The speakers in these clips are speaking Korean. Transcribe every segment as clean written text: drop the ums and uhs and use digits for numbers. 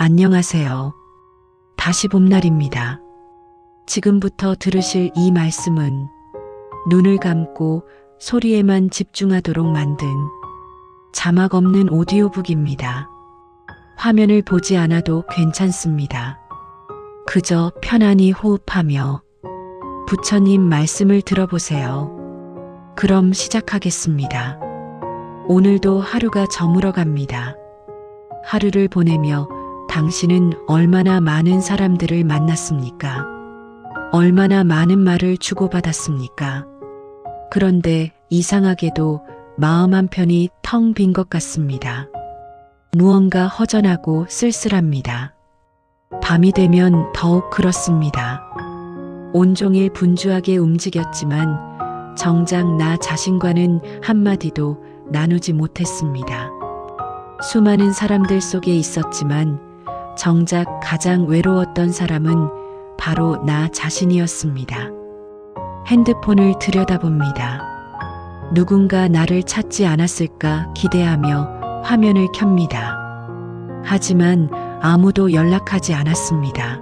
안녕하세요. 다시 봄날입니다. 지금부터 들으실 이 말씀은 눈을 감고 소리에만 집중하도록 만든 자막 없는 오디오북입니다. 화면을 보지 않아도 괜찮습니다. 그저 편안히 호흡하며 부처님 말씀을 들어보세요. 그럼 시작하겠습니다. 오늘도 하루가 저물어 갑니다. 하루를 보내며 당신은 얼마나 많은 사람들을 만났습니까? 얼마나 많은 말을 주고받았습니까? 그런데 이상하게도 마음 한편이 텅 빈 것 같습니다. 무언가 허전하고 쓸쓸합니다. 밤이 되면 더욱 그렇습니다. 온종일 분주하게 움직였지만 정작 나 자신과는 한마디도 나누지 못했습니다. 수많은 사람들 속에 있었지만 정작 가장 외로웠던 사람은 바로 나 자신이었습니다. 핸드폰을 들여다봅니다. 누군가 나를 찾지 않았을까 기대하며 화면을 켭니다. 하지만 아무도 연락하지 않았습니다.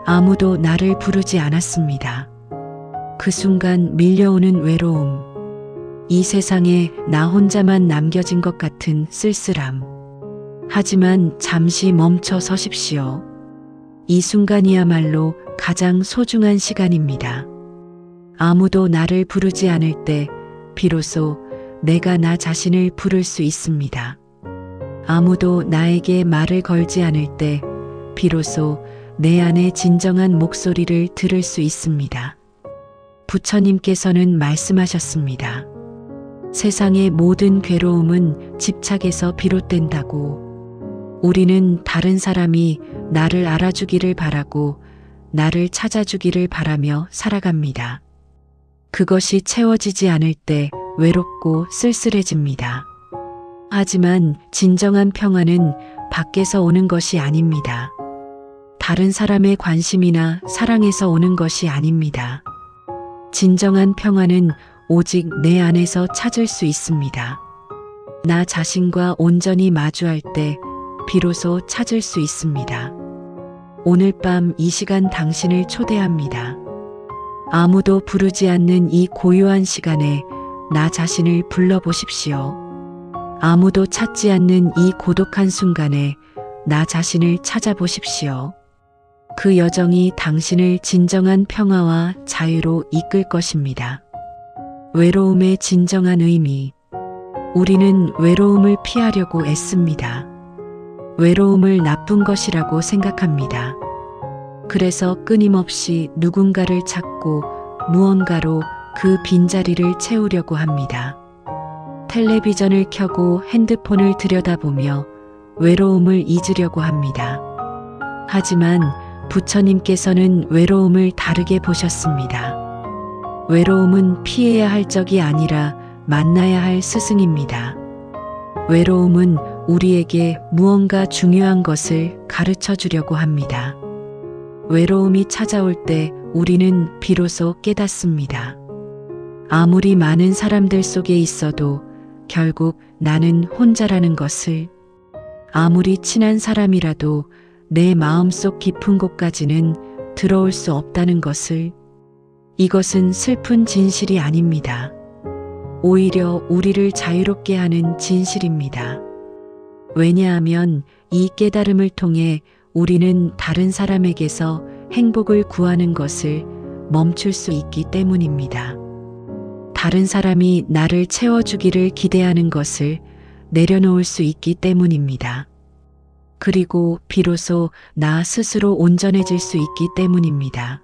아무도 나를 부르지 않았습니다. 그 순간 밀려오는 외로움. 이 세상에 나 혼자만 남겨진 것 같은 쓸쓸함. 하지만 잠시 멈춰 서십시오. 이 순간이야말로 가장 소중한 시간입니다. 아무도 나를 부르지 않을 때 비로소 내가 나 자신을 부를 수 있습니다. 아무도 나에게 말을 걸지 않을 때 비로소 내 안의 진정한 목소리를 들을 수 있습니다. 부처님께서는 말씀하셨습니다. 세상의 모든 괴로움은 집착에서 비롯된다고. 우리는 다른 사람이 나를 알아주기를 바라고 나를 찾아주기를 바라며 살아갑니다. 그것이 채워지지 않을 때 외롭고 쓸쓸해집니다. 하지만 진정한 평화는 밖에서 오는 것이 아닙니다. 다른 사람의 관심이나 사랑에서 오는 것이 아닙니다. 진정한 평화는 오직 내 안에서 찾을 수 있습니다. 나 자신과 온전히 마주할 때 비로소 찾을 수 있습니다. 오늘 밤 이 시간 당신을 초대합니다. 아무도 부르지 않는 이 고요한 시간에 나 자신을 불러보십시오. 아무도 찾지 않는 이 고독한 순간에 나 자신을 찾아보십시오. 그 여정이 당신을 진정한 평화와 자유로 이끌 것입니다. 외로움의 진정한 의미. 우리는 외로움을 피하려고 애씁니다. 외로움을 나쁜 것이라고 생각합니다. 그래서 끊임없이 누군가를 찾고 무언가로 그 빈자리를 채우려고 합니다. 텔레비전을 켜고 핸드폰을 들여다보며 외로움을 잊으려고 합니다. 하지만 부처님께서는 외로움을 다르게 보셨습니다. 외로움은 피해야 할 적이 아니라 만나야 할 스승입니다. 외로움은 우리에게 무언가 중요한 것을 가르쳐 주려고 합니다. 외로움이 찾아올 때 우리는 비로소 깨닫습니다. 아무리 많은 사람들 속에 있어도 결국 나는 혼자라는 것을, 아무리 친한 사람이라도 내 마음속 깊은 곳까지는 들어올 수 없다는 것을, 이것은 슬픈 진실이 아닙니다. 오히려 우리를 자유롭게 하는 진실입니다. 왜냐하면 이 깨달음을 통해 우리는 다른 사람에게서 행복을 구하는 것을 멈출 수 있기 때문입니다. 다른 사람이 나를 채워주기를 기대하는 것을 내려놓을 수 있기 때문입니다. 그리고 비로소 나 스스로 온전해질 수 있기 때문입니다.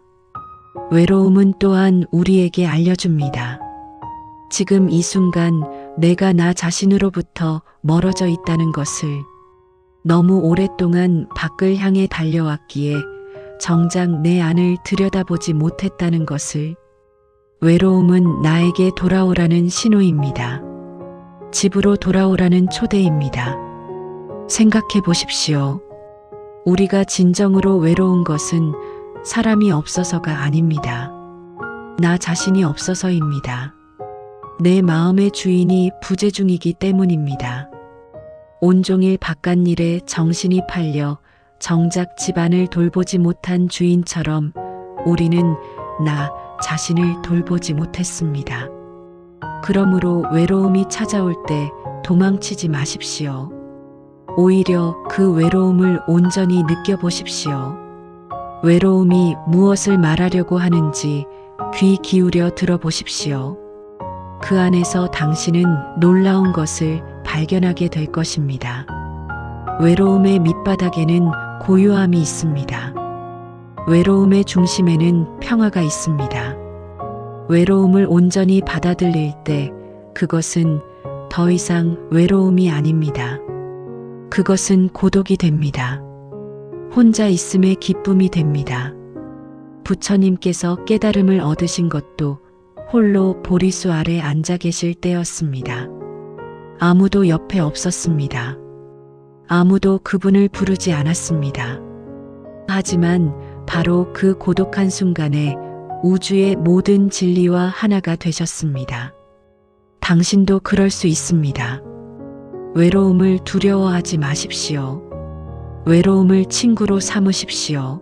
외로움은 또한 우리에게 알려줍니다. 지금 이 순간 내가 나 자신으로부터 멀어져 있다는 것을, 너무 오랫동안 밖을 향해 달려왔기에 정작 내 안을 들여다보지 못했다는 것을, 외로움은 나에게 돌아오라는 신호입니다. 집으로 돌아오라는 초대입니다. 생각해 보십시오. 우리가 진정으로 외로운 것은 사람이 없어서가 아닙니다. 나 자신이 없어서입니다. 내 마음의 주인이 부재 중이기 때문입니다. 온종일 바깥일에 정신이 팔려 정작 집안을 돌보지 못한 주인처럼 우리는 나 자신을 돌보지 못했습니다. 그러므로 외로움이 찾아올 때 도망치지 마십시오. 오히려 그 외로움을 온전히 느껴보십시오. 외로움이 무엇을 말하려고 하는지 귀 기울여 들어보십시오. 그 안에서 당신은 놀라운 것을 발견하게 될 것입니다. 외로움의 밑바닥에는 고요함이 있습니다. 외로움의 중심에는 평화가 있습니다. 외로움을 온전히 받아들일 때 그것은 더 이상 외로움이 아닙니다. 그것은 고독이 됩니다. 혼자 있음의 기쁨이 됩니다. 부처님께서 깨달음을 얻으신 것도 홀로 보리수 아래 앉아 계실 때였습니다. 아무도 옆에 없었습니다. 아무도 그분을 부르지 않았습니다. 하지만 바로 그 고독한 순간에 우주의 모든 진리와 하나가 되셨습니다. 당신도 그럴 수 있습니다. 외로움을 두려워하지 마십시오. 외로움을 친구로 삼으십시오.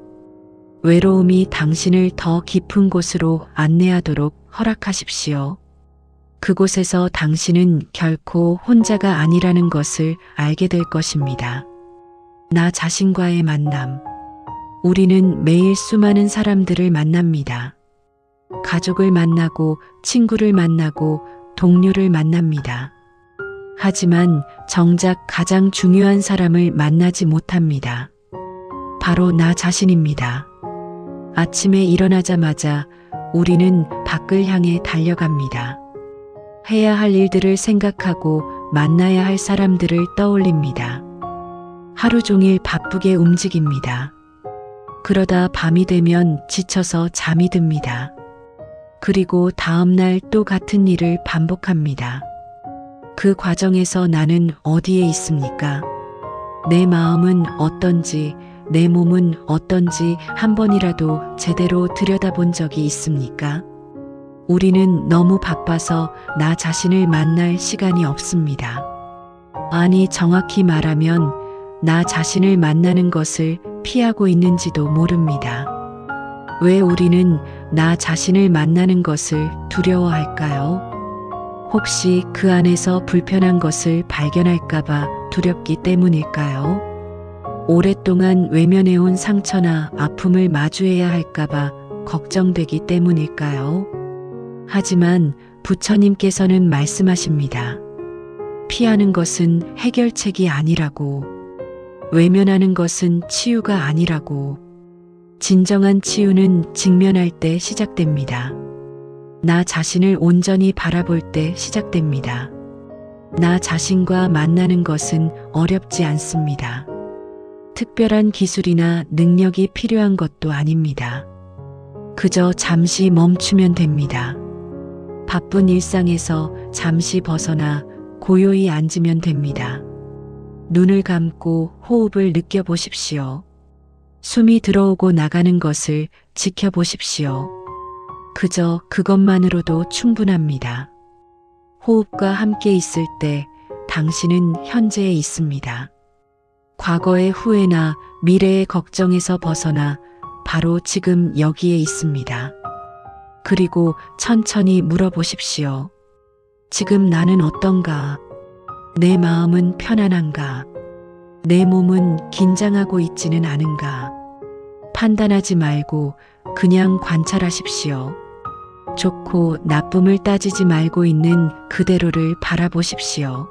외로움이 당신을 더 깊은 곳으로 안내하도록 허락하십시오. 그곳에서 당신은 결코 혼자가 아니라는 것을 알게 될 것입니다. 나 자신과의 만남. 우리는 매일 수많은 사람들을 만납니다. 가족을 만나고 친구를 만나고 동료를 만납니다. 하지만 정작 가장 중요한 사람을 만나지 못합니다. 바로 나 자신입니다. 아침에 일어나자마자 우리는 밖을 향해 달려갑니다. 해야 할 일들을 생각하고 만나야 할 사람들을 떠올립니다. 하루 종일 바쁘게 움직입니다. 그러다 밤이 되면 지쳐서 잠이 듭니다. 그리고 다음날 또 같은 일을 반복합니다. 그 과정에서 나는 어디에 있습니까? 내 마음은 어떤지, 내 몸은 어떤지 한 번이라도 제대로 들여다본 적이 있습니까? 우리는 너무 바빠서 나 자신을 만날 시간이 없습니다. 아니, 정확히 말하면 나 자신을 만나는 것을 피하고 있는지도 모릅니다. 왜 우리는 나 자신을 만나는 것을 두려워할까요? 혹시 그 안에서 불편한 것을 발견할까봐 두렵기 때문일까요? 오랫동안 외면해온 상처나 아픔을 마주해야 할까봐 걱정되기 때문일까요? 하지만 부처님께서는 말씀하십니다. 피하는 것은 해결책이 아니라고, 외면하는 것은 치유가 아니라고, 진정한 치유는 직면할 때 시작됩니다. 나 자신을 온전히 바라볼 때 시작됩니다. 나 자신과 만나는 것은 어렵지 않습니다. 특별한 기술이나 능력이 필요한 것도 아닙니다. 그저 잠시 멈추면 됩니다. 바쁜 일상에서 잠시 벗어나 고요히 앉으면 됩니다. 눈을 감고 호흡을 느껴보십시오. 숨이 들어오고 나가는 것을 지켜보십시오. 그저 그것만으로도 충분합니다. 호흡과 함께 있을 때 당신은 현재에 있습니다. 과거의 후회나 미래의 걱정에서 벗어나 바로 지금 여기에 있습니다. 그리고 천천히 물어보십시오. 지금 나는 어떤가? 내 마음은 편안한가? 내 몸은 긴장하고 있지는 않은가? 판단하지 말고 그냥 관찰하십시오. 좋고 나쁨을 따지지 말고 있는 그대로를 바라보십시오.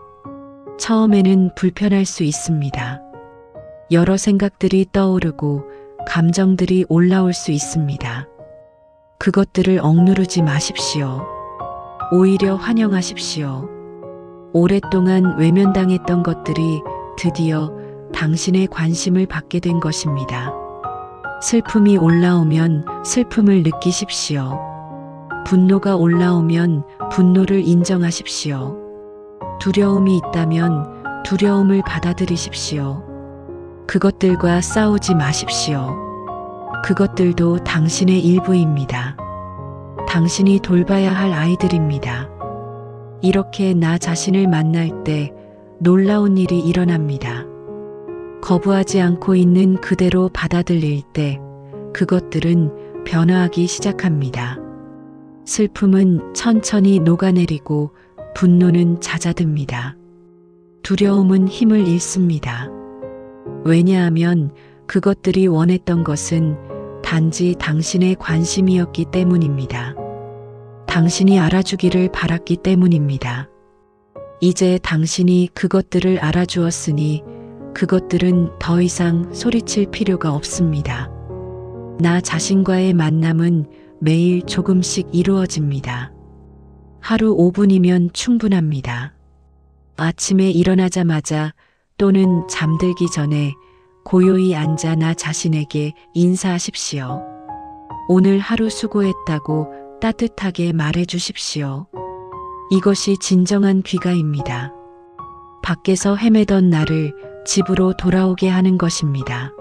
처음에는 불편할 수 있습니다. 여러 생각들이 떠오르고 감정들이 올라올 수 있습니다. 그것들을 억누르지 마십시오. 오히려 환영하십시오. 오랫동안 외면당했던 것들이 드디어 당신의 관심을 받게 된 것입니다. 슬픔이 올라오면 슬픔을 느끼십시오. 분노가 올라오면 분노를 인정하십시오. 두려움이 있다면 두려움을 받아들이십시오. 그것들과 싸우지 마십시오. 그것들도 당신의 일부입니다. 당신이 돌봐야 할 아이들입니다. 이렇게 나 자신을 만날 때 놀라운 일이 일어납니다. 거부하지 않고 있는 그대로 받아들일 때 그것들은 변화하기 시작합니다. 슬픔은 천천히 녹아내리고 분노는 잦아듭니다. 두려움은 힘을 잃습니다. 왜냐하면 그것들이 원했던 것은 단지 당신의 관심이었기 때문입니다. 당신이 알아주기를 바랐기 때문입니다. 이제 당신이 그것들을 알아주었으니 그것들은 더 이상 소리칠 필요가 없습니다. 나 자신과의 만남은 매일 조금씩 이루어집니다. 하루 5분이면 충분합니다. 아침에 일어나자마자 또는 잠들기 전에 고요히 앉아 나 자신에게 인사하십시오. 오늘 하루 수고했다고 따뜻하게 말해 주십시오. 이것이 진정한 귀가입니다. 밖에서 헤매던 나를 집으로 돌아오게 하는 것입니다.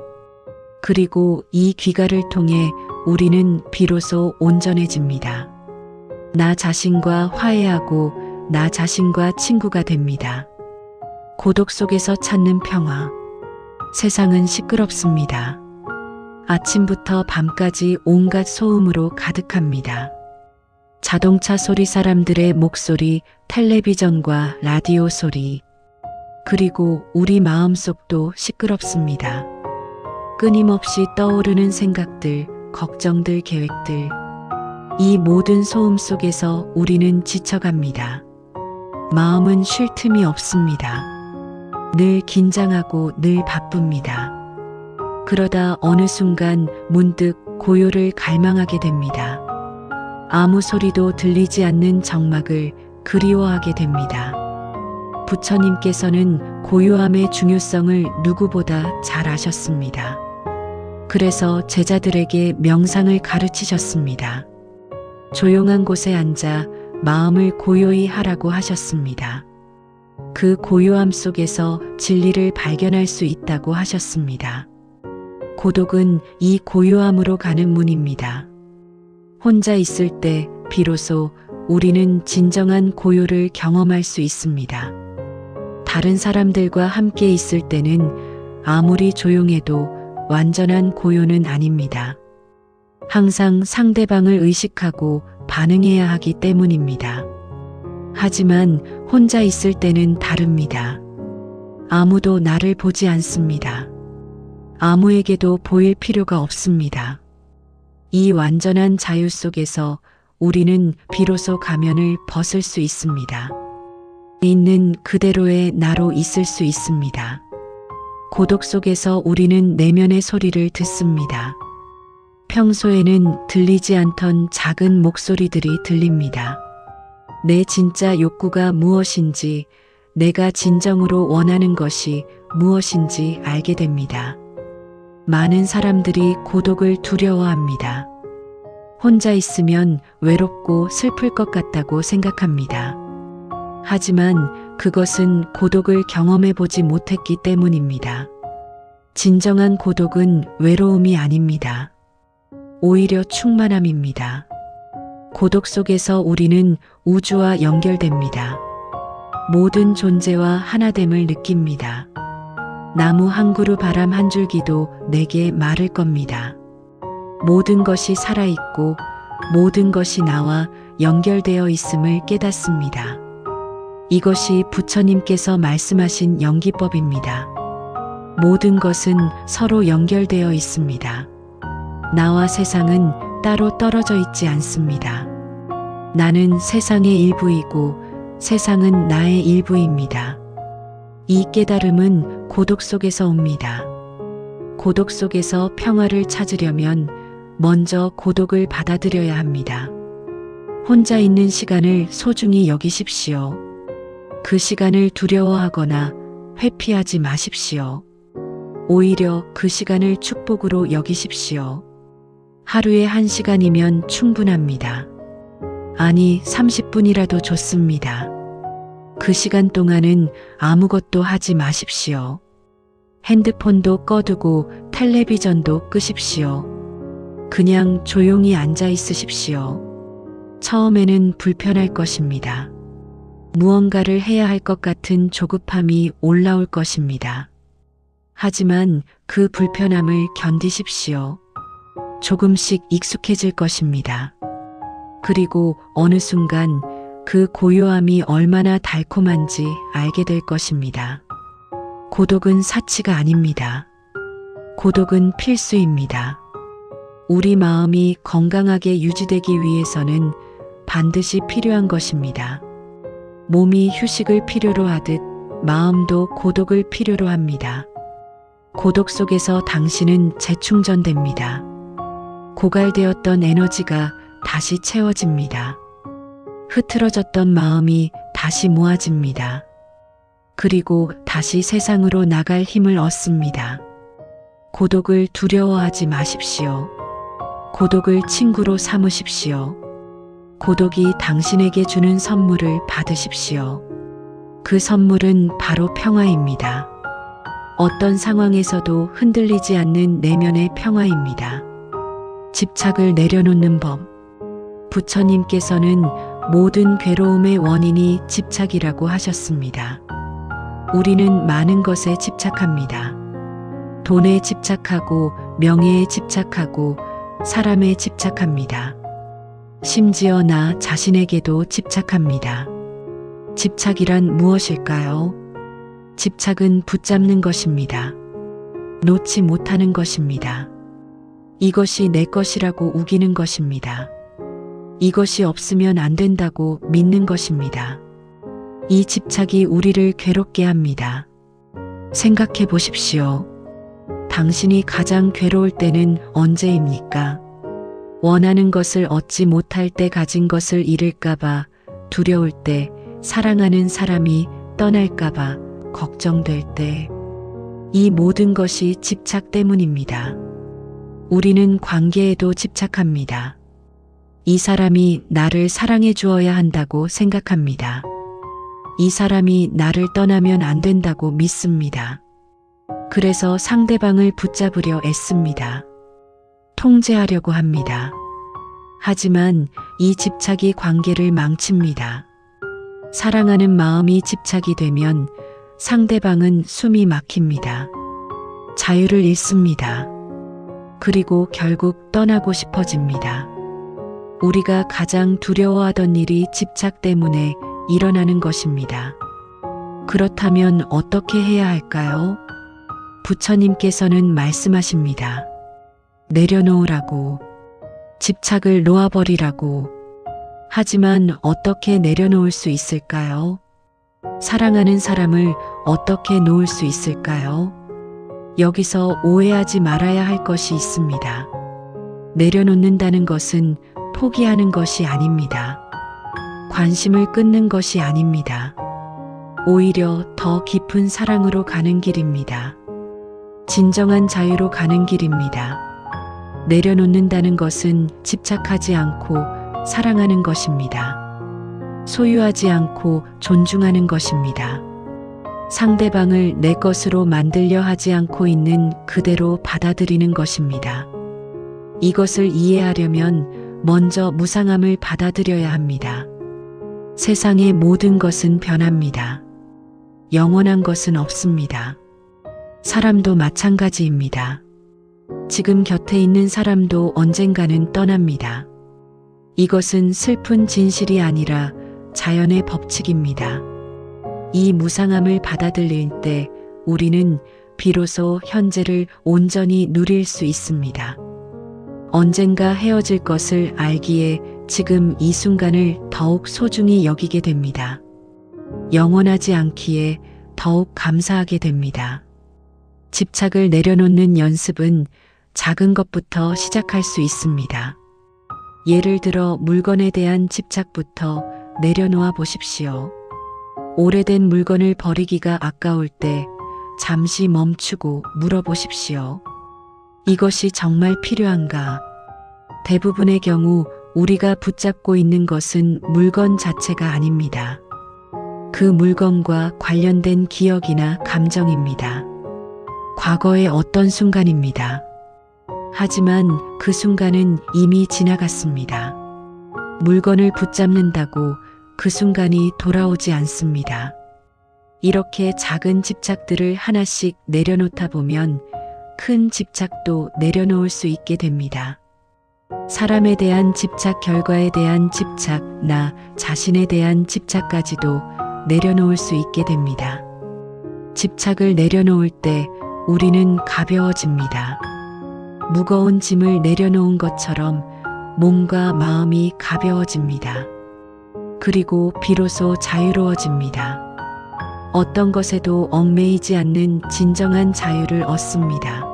그리고 이 귀가를 통해 우리는 비로소 온전해집니다. 나 자신과 화해하고 나 자신과 친구가 됩니다. 고독 속에서 찾는 평화. 세상은 시끄럽습니다. 아침부터 밤까지 온갖 소음으로 가득합니다. 자동차 소리, 사람들의 목소리, 텔레비전과 라디오 소리, 그리고 우리 마음속도 시끄럽습니다. 끊임없이 떠오르는 생각들, 걱정들, 계획들. 이 모든 소음 속에서 우리는 지쳐갑니다. 마음은 쉴 틈이 없습니다. 늘 긴장하고 늘 바쁩니다. 그러다 어느 순간 문득 고요를 갈망하게 됩니다. 아무 소리도 들리지 않는 정막을 그리워하게 됩니다. 부처님께서는 고요함의 중요성을 누구보다 잘 아셨습니다. 그래서 제자들에게 명상을 가르치셨습니다. 조용한 곳에 앉아 마음을 고요히 하라고 하셨습니다. 그 고요함 속에서 진리를 발견할 수 있다고 하셨습니다. 고독은 이 고요함으로 가는 문입니다. 혼자 있을 때 비로소 우리는 진정한 고요를 경험할 수 있습니다. 다른 사람들과 함께 있을 때는 아무리 조용해도 완전한 고요는 아닙니다. 항상 상대방을 의식하고 반응해야 하기 때문입니다. 하지만 혼자 있을 때는 다릅니다. 아무도 나를 보지 않습니다. 아무에게도 보일 필요가 없습니다. 이 완전한 자유 속에서 우리는 비로소 가면을 벗을 수 있습니다. 있는 그대로의 나로 있을 수 있습니다. 고독 속에서 우리는 내면의 소리를 듣습니다. 평소에는 들리지 않던 작은 목소리들이 들립니다. 내 진짜 욕구가 무엇인지, 내가 진정으로 원하는 것이 무엇인지 알게 됩니다. 많은 사람들이 고독을 두려워합니다. 혼자 있으면 외롭고 슬플 것 같다고 생각합니다. 하지만 그것은 고독을 경험해 보지 못했기 때문입니다. 진정한 고독은 외로움이 아닙니다. 오히려 충만함입니다. 고독 속에서 우리는 우주와 연결됩니다. 모든 존재와 하나됨을 느낍니다. 나무 한 그루, 바람 한 줄기도 내게 말을 겁니다. 모든 것이 살아있고 모든 것이 나와 연결되어 있음을 깨닫습니다. 이것이 부처님께서 말씀하신 연기법입니다. 모든 것은 서로 연결되어 있습니다. 나와 세상은 따로 떨어져 있지 않습니다. 나는 세상의 일부이고 세상은 나의 일부입니다. 이 깨달음은 고독 속에서 옵니다. 고독 속에서 평화를 찾으려면 먼저 고독을 받아들여야 합니다. 혼자 있는 시간을 소중히 여기십시오. 그 시간을 두려워하거나 회피하지 마십시오. 오히려 그 시간을 축복으로 여기십시오. 하루에 1시간이면 충분합니다. 아니, 30분이라도 좋습니다. 그 시간 동안은 아무것도 하지 마십시오. 핸드폰도 꺼두고 텔레비전도 끄십시오. 그냥 조용히 앉아 있으십시오. 처음에는 불편할 것입니다. 무언가를 해야 할 것 같은 조급함이 올라올 것입니다. 하지만 그 불편함을 견디십시오. 조금씩 익숙해질 것입니다. 그리고 어느 순간 그 고요함이 얼마나 달콤한지 알게 될 것입니다. 고독은 사치가 아닙니다. 고독은 필수입니다. 우리 마음이 건강하게 유지되기 위해서는 반드시 필요한 것입니다. 몸이 휴식을 필요로 하듯 마음도 고독을 필요로 합니다. 고독 속에서 당신은 재충전됩니다. 고갈되었던 에너지가 다시 채워집니다. 흐트러졌던 마음이 다시 모아집니다. 그리고 다시 세상으로 나갈 힘을 얻습니다. 고독을 두려워하지 마십시오. 고독을 친구로 삼으십시오. 고독이 당신에게 주는 선물을 받으십시오. 그 선물은 바로 평화입니다. 어떤 상황에서도 흔들리지 않는 내면의 평화입니다. 집착을 내려놓는 법. 부처님께서는 모든 괴로움의 원인이 집착이라고 하셨습니다. 우리는 많은 것에 집착합니다. 돈에 집착하고 명예에 집착하고 사람에 집착합니다. 심지어 나 자신에게도 집착합니다. 집착이란 무엇일까요? 집착은 붙잡는 것입니다. 놓지 못하는 것입니다. 이것이 내 것이라고 우기는 것입니다. 이것이 없으면 안 된다고 믿는 것입니다. 이 집착이 우리를 괴롭게 합니다. 생각해 보십시오. 당신이 가장 괴로울 때는 언제입니까? 원하는 것을 얻지 못할 때, 가진 것을 잃을까봐 두려울 때, 사랑하는 사람이 떠날까봐 걱정될 때, 이 모든 것이 집착 때문입니다. 우리는 관계에도 집착합니다. 이 사람이 나를 사랑해 주어야 한다고 생각합니다. 이 사람이 나를 떠나면 안 된다고 믿습니다. 그래서 상대방을 붙잡으려 애씁니다. 통제하려고 합니다. 하지만 이 집착이 관계를 망칩니다. 사랑하는 마음이 집착이 되면 상대방은 숨이 막힙니다. 자유를 잃습니다. 그리고 결국 떠나고 싶어집니다. 우리가 가장 두려워하던 일이 집착 때문에 일어나는 것입니다. 그렇다면 어떻게 해야 할까요? 부처님께서는 말씀하십니다. 내려놓으라고, 집착을 놓아버리라고. 하지만 어떻게 내려놓을 수 있을까요? 사랑하는 사람을 어떻게 놓을 수 있을까요? 여기서 오해하지 말아야 할 것이 있습니다. 내려놓는다는 것은 포기하는 것이 아닙니다. 관심을 끊는 것이 아닙니다. 오히려 더 깊은 사랑으로 가는 길입니다. 진정한 자유로 가는 길입니다. 내려놓는다는 것은 집착하지 않고 사랑하는 것입니다. 소유하지 않고 존중하는 것입니다. 상대방을 내 것으로 만들려 하지 않고 있는 그대로 받아들이는 것입니다. 이것을 이해하려면 먼저 무상함을 받아들여야 합니다. 세상의 모든 것은 변합니다. 영원한 것은 없습니다. 사람도 마찬가지입니다. 지금 곁에 있는 사람도 언젠가는 떠납니다. 이것은 슬픈 진실이 아니라 자연의 법칙입니다. 이 무상함을 받아들일 때 우리는 비로소 현재를 온전히 누릴 수 있습니다. 언젠가 헤어질 것을 알기에 지금 이 순간을 더욱 소중히 여기게 됩니다. 영원하지 않기에 더욱 감사하게 됩니다. 집착을 내려놓는 연습은 작은 것부터 시작할 수 있습니다. 예를 들어 물건에 대한 집착부터 내려놓아 보십시오. 오래된 물건을 버리기가 아까울 때 잠시 멈추고 물어보십시오. 이것이 정말 필요한가? 대부분의 경우 우리가 붙잡고 있는 것은 물건 자체가 아닙니다. 그 물건과 관련된 기억이나 감정입니다. 과거의 어떤 순간입니다. 하지만 그 순간은 이미 지나갔습니다. 물건을 붙잡는다고 그 순간이 돌아오지 않습니다. 이렇게 작은 집착들을 하나씩 내려놓다 보면 큰 집착도 내려놓을 수 있게 됩니다. 사람에 대한 집착, 결과에 대한 집착, 나 자신에 대한 집착까지도 내려놓을 수 있게 됩니다. 집착을 내려놓을 때 우리는 가벼워집니다. 무거운 짐을 내려놓은 것처럼 몸과 마음이 가벼워집니다. 그리고 비로소 자유로워집니다. 어떤 것에도 얽매이지 않는 진정한 자유를 얻습니다.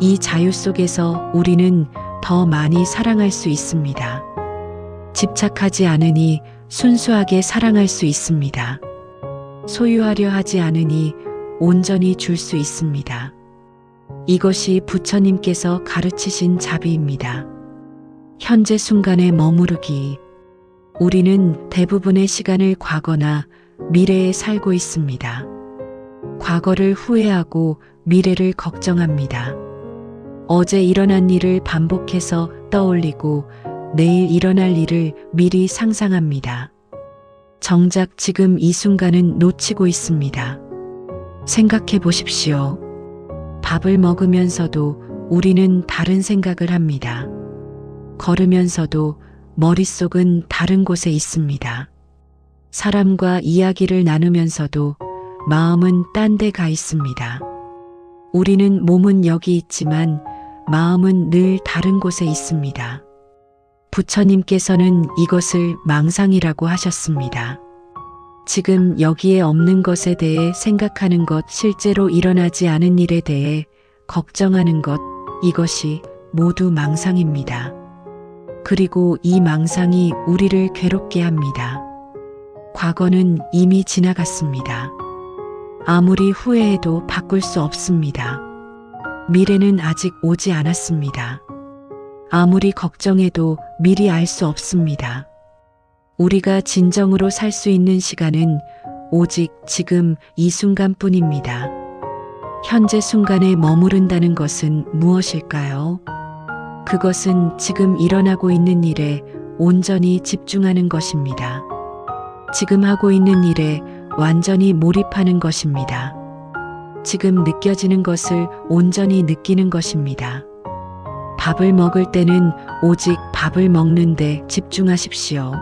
이 자유 속에서 우리는 더 많이 사랑할 수 있습니다. 집착하지 않으니 순수하게 사랑할 수 있습니다. 소유하려 하지 않으니 온전히 줄 수 있습니다. 이것이 부처님께서 가르치신 자비입니다. 현재 순간에 머무르기. 우리는 대부분의 시간을 과거나 미래에 살고 있습니다. 과거를 후회하고 미래를 걱정합니다. 어제 일어난 일을 반복해서 떠올리고 내일 일어날 일을 미리 상상합니다. 정작 지금 이 순간은 놓치고 있습니다. 생각해 보십시오. 밥을 먹으면서도 우리는 다른 생각을 합니다. 걸으면서도 머릿속은 다른 곳에 있습니다. 사람과 이야기를 나누면서도 마음은 딴 데 가 있습니다. 우리는 몸은 여기 있지만 마음은 늘 다른 곳에 있습니다. 부처님께서는 이것을 망상이라고 하셨습니다. 지금 여기에 없는 것에 대해 생각하는 것, 실제로 일어나지 않은 일에 대해 걱정하는 것, 이것이 모두 망상입니다. 그리고 이 망상이 우리를 괴롭게 합니다. 과거는 이미 지나갔습니다. 아무리 후회해도 바꿀 수 없습니다. 미래는 아직 오지 않았습니다. 아무리 걱정해도 미리 알 수 없습니다. 우리가 진정으로 살 수 있는 시간은 오직 지금 이 순간뿐입니다. 현재 순간에 머무른다는 것은 무엇일까요? 그것은 지금 일어나고 있는 일에 온전히 집중하는 것입니다. 지금 하고 있는 일에 완전히 몰입하는 것입니다. 지금 느껴지는 것을 온전히 느끼는 것입니다. 밥을 먹을 때는 오직 밥을 먹는데 집중하십시오.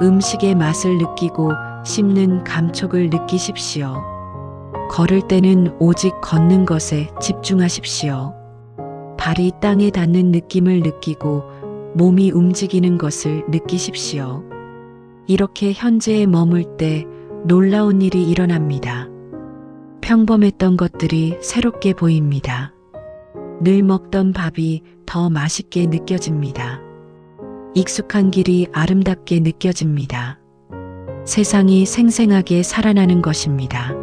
음식의 맛을 느끼고 씹는 감촉을 느끼십시오. 걸을 때는 오직 걷는 것에 집중하십시오. 발이 땅에 닿는 느낌을 느끼고 몸이 움직이는 것을 느끼십시오. 이렇게 현재에 머물 때 놀라운 일이 일어납니다. 평범했던 것들이 새롭게 보입니다. 늘 먹던 밥이 더 맛있게 느껴집니다. 익숙한 길이 아름답게 느껴집니다. 세상이 생생하게 살아나는 것입니다.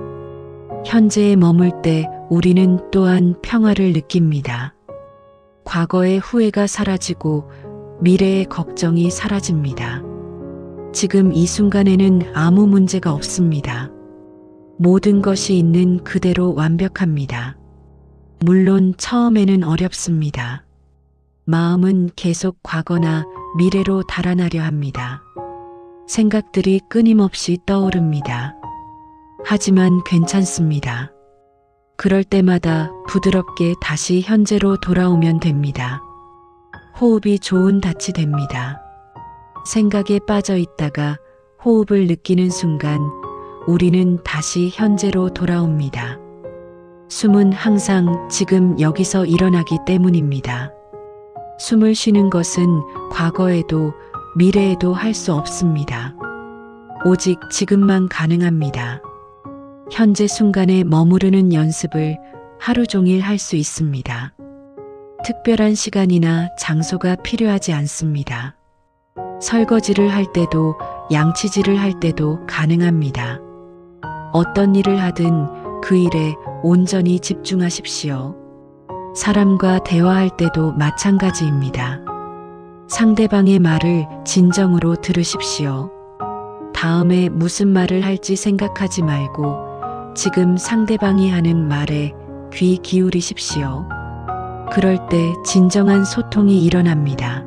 현재에 머물 때 우리는 또한 평화를 느낍니다. 과거의 후회가 사라지고 미래의 걱정이 사라집니다. 지금 이 순간에는 아무 문제가 없습니다. 모든 것이 있는 그대로 완벽합니다. 물론 처음에는 어렵습니다. 마음은 계속 과거나 미래로 달아나려 합니다. 생각들이 끊임없이 떠오릅니다. 하지만 괜찮습니다. 그럴 때마다 부드럽게 다시 현재로 돌아오면 됩니다. 호흡이 좋은 닻이 됩니다. 생각에 빠져 있다가 호흡을 느끼는 순간 우리는 다시 현재로 돌아옵니다. 숨은 항상 지금 여기서 일어나기 때문입니다. 숨을 쉬는 것은 과거에도 미래에도 할 수 없습니다. 오직 지금만 가능합니다. 현재 순간에 머무르는 연습을 하루 종일 할 수 있습니다. 특별한 시간이나 장소가 필요하지 않습니다. 설거지를 할 때도 양치질을 할 때도 가능합니다. 어떤 일을 하든 그 일에 온전히 집중하십시오. 사람과 대화할 때도 마찬가지입니다. 상대방의 말을 진정으로 들으십시오. 다음에 무슨 말을 할지 생각하지 말고 지금 상대방이 하는 말에 귀 기울이십시오. 그럴 때 진정한 소통이 일어납니다.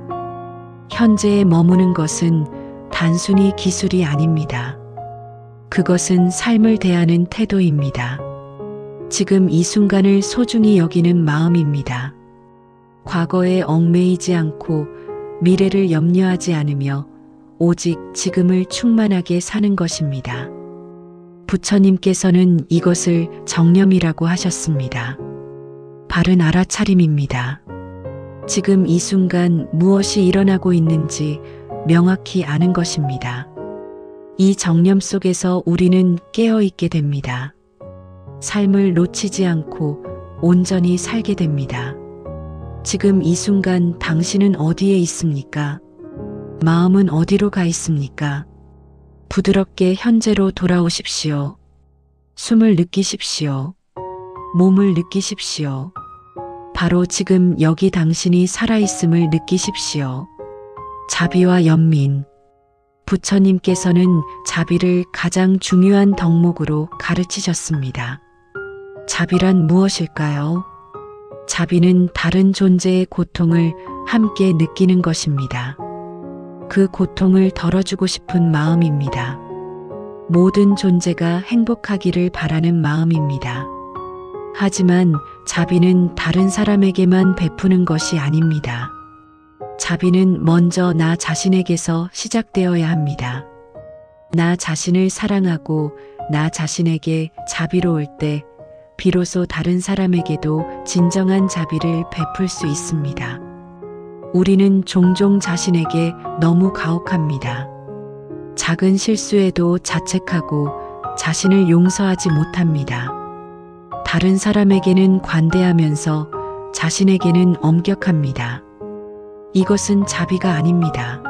현재에 머무는 것은 단순히 기술이 아닙니다. 그것은 삶을 대하는 태도입니다. 지금 이 순간을 소중히 여기는 마음입니다. 과거에 얽매이지 않고 미래를 염려하지 않으며 오직 지금을 충만하게 사는 것입니다. 부처님께서는 이것을 정념이라고 하셨습니다. 바른 알아차림입니다. 지금 이 순간 무엇이 일어나고 있는지 명확히 아는 것입니다. 이 정념 속에서 우리는 깨어있게 됩니다. 삶을 놓치지 않고 온전히 살게 됩니다. 지금 이 순간 당신은 어디에 있습니까? 마음은 어디로 가 있습니까? 부드럽게 현재로 돌아오십시오. 숨을 느끼십시오. 몸을 느끼십시오. 바로 지금 여기 당신이 살아있음을 느끼십시오. 자비와 연민. 부처님께서는 자비를 가장 중요한 덕목으로 가르치셨습니다. 자비란 무엇일까요? 자비는 다른 존재의 고통을 함께 느끼는 것입니다. 그 고통을 덜어주고 싶은 마음입니다. 모든 존재가 행복하기를 바라는 마음입니다. 하지만 자비는 다른 사람에게만 베푸는 것이 아닙니다. 자비는 먼저 나 자신에게서 시작되어야 합니다. 나 자신을 사랑하고 나 자신에게 자비로울 때 비로소 다른 사람에게도 진정한 자비를 베풀 수 있습니다. 우리는 종종 자신에게 너무 가혹합니다. 작은 실수에도 자책하고 자신을 용서하지 못합니다. 다른 사람에게는 관대하면서 자신에게는 엄격합니다. 이것은 자비가 아닙니다.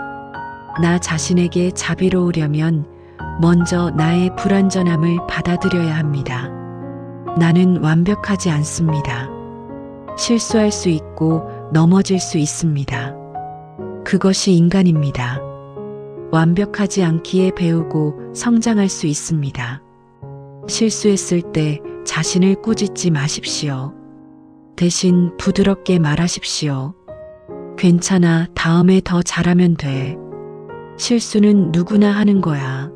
나 자신에게 자비로우려면 먼저 나의 불완전함을 받아들여야 합니다. 나는 완벽하지 않습니다. 실수할 수 있고 넘어질 수 있습니다. 그것이 인간입니다. 완벽하지 않기에 배우고 성장할 수 있습니다. 실수했을 때 자신을 꾸짖지 마십시오. 대신 부드럽게 말하십시오. 괜찮아, 다음에 더 잘하면 돼. 실수는 누구나 하는 거야.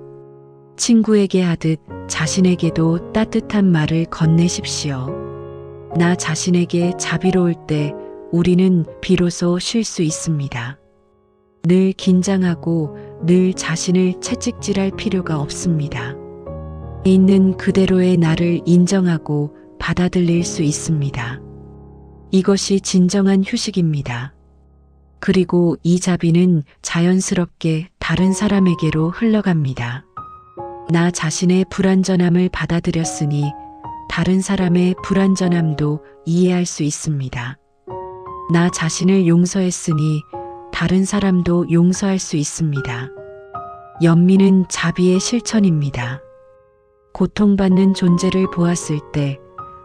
친구에게 하듯 자신에게도 따뜻한 말을 건네십시오. 나 자신에게 자비로울 때 우리는 비로소 쉴 수 있습니다. 늘 긴장하고 늘 자신을 채찍질할 필요가 없습니다. 있는 그대로의 나를 인정하고 받아들일 수 있습니다. 이것이 진정한 휴식입니다. 그리고 이 자비는 자연스럽게 다른 사람에게로 흘러갑니다. 나 자신의 불완전함을 받아들였으니 다른 사람의 불완전함도 이해할 수 있습니다. 나 자신을 용서했으니 다른 사람도 용서할 수 있습니다. 연민은 자비의 실천입니다. 고통받는 존재를 보았을 때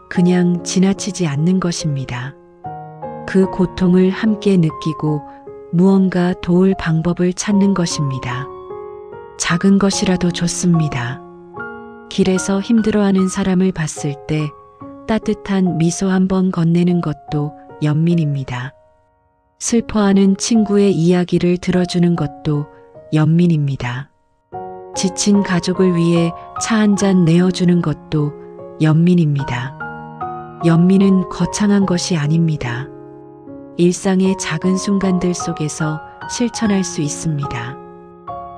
그냥 지나치지 않는 것입니다. 그 고통을 함께 느끼고 무언가 도울 방법을 찾는 것입니다. 작은 것이라도 좋습니다. 길에서 힘들어하는 사람을 봤을 때 따뜻한 미소 한번 건네는 것도 연민입니다. 슬퍼하는 친구의 이야기를 들어주는 것도 연민입니다. 지친 가족을 위해 차 한 잔 내어주는 것도 연민입니다. 연민은 거창한 것이 아닙니다. 일상의 작은 순간들 속에서 실천할 수 있습니다.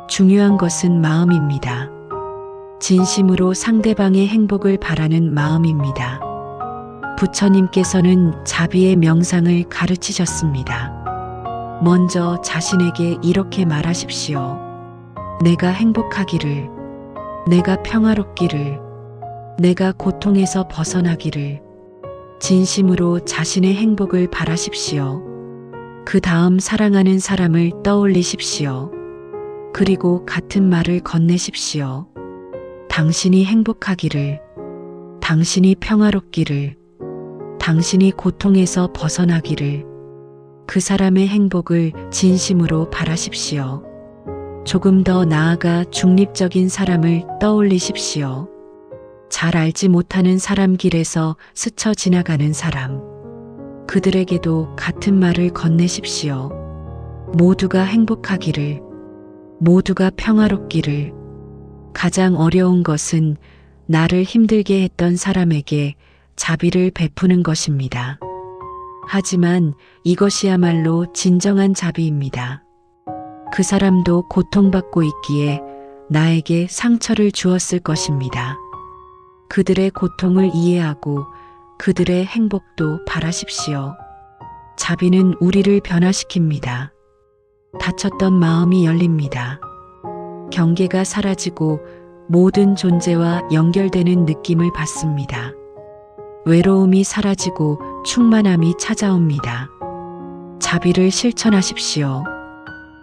중요한 것은 마음입니다. 진심으로 상대방의 행복을 바라는 마음입니다. 부처님께서는 자비의 명상을 가르치셨습니다. 먼저 자신에게 이렇게 말하십시오. 내가 행복하기를, 내가 평화롭기를, 내가 고통에서 벗어나기를, 진심으로 자신의 행복을 바라십시오. 그 다음 사랑하는 사람을 떠올리십시오. 그리고 같은 말을 건네십시오. 당신이 행복하기를, 당신이 평화롭기를, 당신이 고통에서 벗어나기를, 그 사람의 행복을 진심으로 바라십시오. 조금 더 나아가 중립적인 사람을 떠올리십시오. 잘 알지 못하는 사람 길에서 스쳐 지나가는 사람. 그들에게도 같은 말을 건네십시오. 모두가 행복하기를, 모두가 평화롭기를, 가장 어려운 것은 나를 힘들게 했던 사람에게 자비를 베푸는 것입니다. 하지만 이것이야말로 진정한 자비입니다. 그 사람도 고통받고 있기에 나에게 상처를 주었을 것입니다. 그들의 고통을 이해하고 그들의 행복도 바라십시오. 자비는 우리를 변화시킵니다. 다쳤던 마음이 열립니다. 경계가 사라지고 모든 존재와 연결되는 느낌을 받습니다. 외로움이 사라지고 충만함이 찾아옵니다. 자비를 실천하십시오.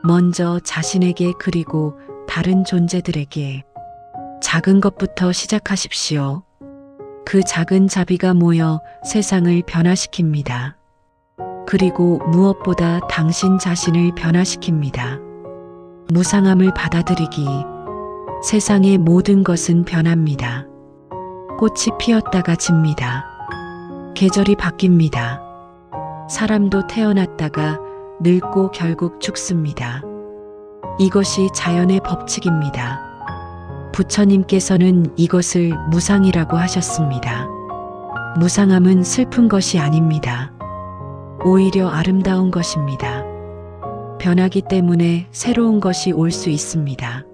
먼저 자신에게 그리고 다른 존재들에게 작은 것부터 시작하십시오. 그 작은 자비가 모여 세상을 변화시킵니다. 그리고 무엇보다 당신 자신을 변화시킵니다. 무상함을 받아들이기. 세상의 모든 것은 변합니다. 꽃이 피었다가 집니다. 계절이 바뀝니다. 사람도 태어났다가 늙고 결국 죽습니다. 이것이 자연의 법칙입니다. 부처님께서는 이것을 무상이라고 하셨습니다. 무상함은 슬픈 것이 아닙니다. 오히려 아름다운 것입니다. 변하기 때문에 새로운 것이 올 수 있습니다.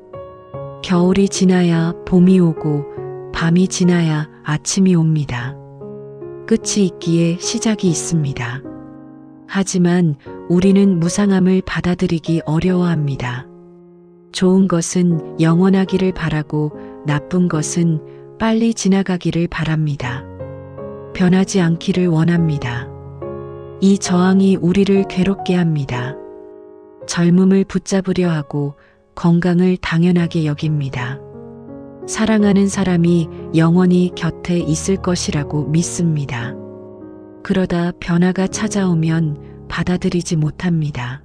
겨울이 지나야 봄이 오고 밤이 지나야 아침이 옵니다. 끝이 있기에 시작이 있습니다. 하지만 우리는 무상함을 받아들이기 어려워합니다. 좋은 것은 영원하기를 바라고 나쁜 것은 빨리 지나가기를 바랍니다. 변하지 않기를 원합니다. 이 저항이 우리를 괴롭게 합니다. 젊음을 붙잡으려 하고 건강을 당연하게 여깁니다. 사랑하는 사람이 영원히 곁에 있을 것이라고 믿습니다. 그러다 변화가 찾아오면 받아들이지 못합니다.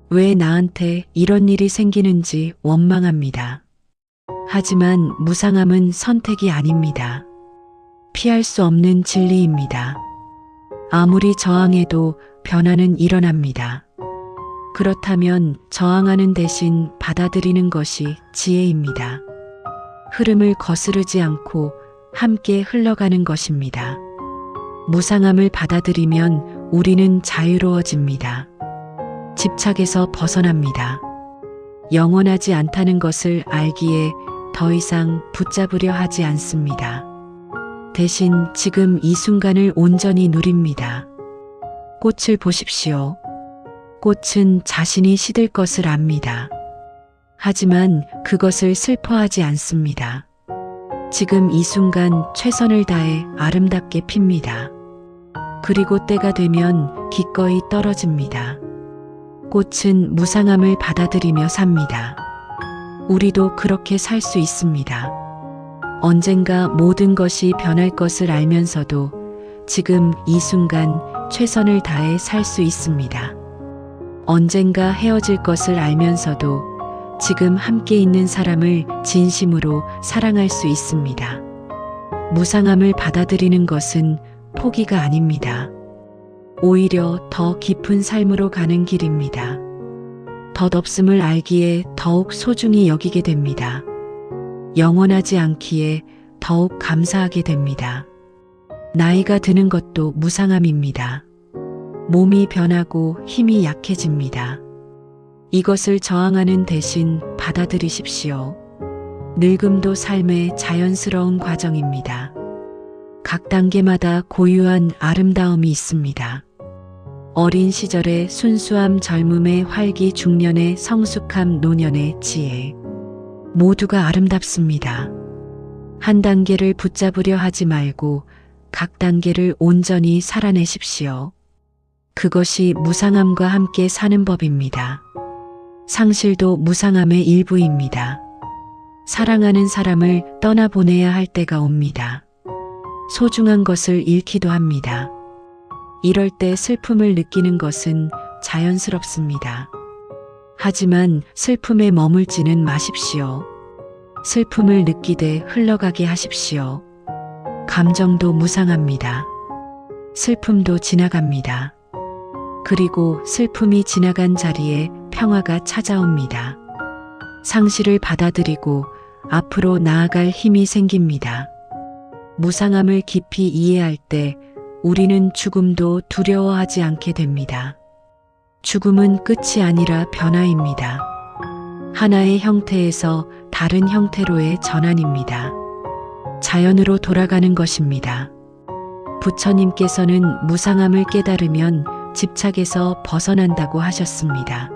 왜 나한테 이런 일이 생기는지 원망합니다. 하지만 무상함은 선택이 아닙니다. 피할 수 없는 진리입니다. 아무리 저항해도 변화는 일어납니다. 그렇다면 저항하는 대신 받아들이는 것이 지혜입니다. 흐름을 거스르지 않고 함께 흘러가는 것입니다. 무상함을 받아들이면 우리는 자유로워집니다. 집착에서 벗어납니다. 영원하지 않다는 것을 알기에 더 이상 붙잡으려 하지 않습니다. 대신 지금 이 순간을 온전히 누립니다. 꽃을 보십시오. 꽃은 자신이 시들 것을 압니다. 하지만 그것을 슬퍼하지 않습니다. 지금 이 순간 최선을 다해 아름답게 핍니다. 그리고 때가 되면 기꺼이 떨어집니다. 꽃은 무상함을 받아들이며 삽니다. 우리도 그렇게 살 수 있습니다. 언젠가 모든 것이 변할 것을 알면서도 지금 이 순간 최선을 다해 살 수 있습니다. 언젠가 헤어질 것을 알면서도 지금 함께 있는 사람을 진심으로 사랑할 수 있습니다. 무상함을 받아들이는 것은 포기가 아닙니다. 오히려 더 깊은 삶으로 가는 길입니다. 덧없음을 알기에 더욱 소중히 여기게 됩니다. 영원하지 않기에 더욱 감사하게 됩니다. 나이가 드는 것도 무상함입니다. 몸이 변하고 힘이 약해집니다. 이것을 저항하는 대신 받아들이십시오. 늙음도 삶의 자연스러운 과정입니다. 각 단계마다 고유한 아름다움이 있습니다. 어린 시절의 순수함, 젊음의 활기, 중년의 성숙함, 노년의 지혜. 모두가 아름답습니다. 한 단계를 붙잡으려 하지 말고 각 단계를 온전히 살아내십시오. 그것이 무상함과 함께 사는 법입니다. 상실도 무상함의 일부입니다. 사랑하는 사람을 떠나보내야 할 때가 옵니다. 소중한 것을 잃기도 합니다. 이럴 때 슬픔을 느끼는 것은 자연스럽습니다. 하지만 슬픔에 머물지는 마십시오. 슬픔을 느끼되 흘러가게 하십시오. 감정도 무상합니다. 슬픔도 지나갑니다. 그리고 슬픔이 지나간 자리에 평화가 찾아옵니다. 상실을 받아들이고 앞으로 나아갈 힘이 생깁니다. 무상함을 깊이 이해할 때 우리는 죽음도 두려워하지 않게 됩니다. 죽음은 끝이 아니라 변화입니다. 하나의 형태에서 다른 형태로의 전환입니다. 자연으로 돌아가는 것입니다. 부처님께서는 무상함을 깨달으면 집착에서 벗어난다고 하셨습니다.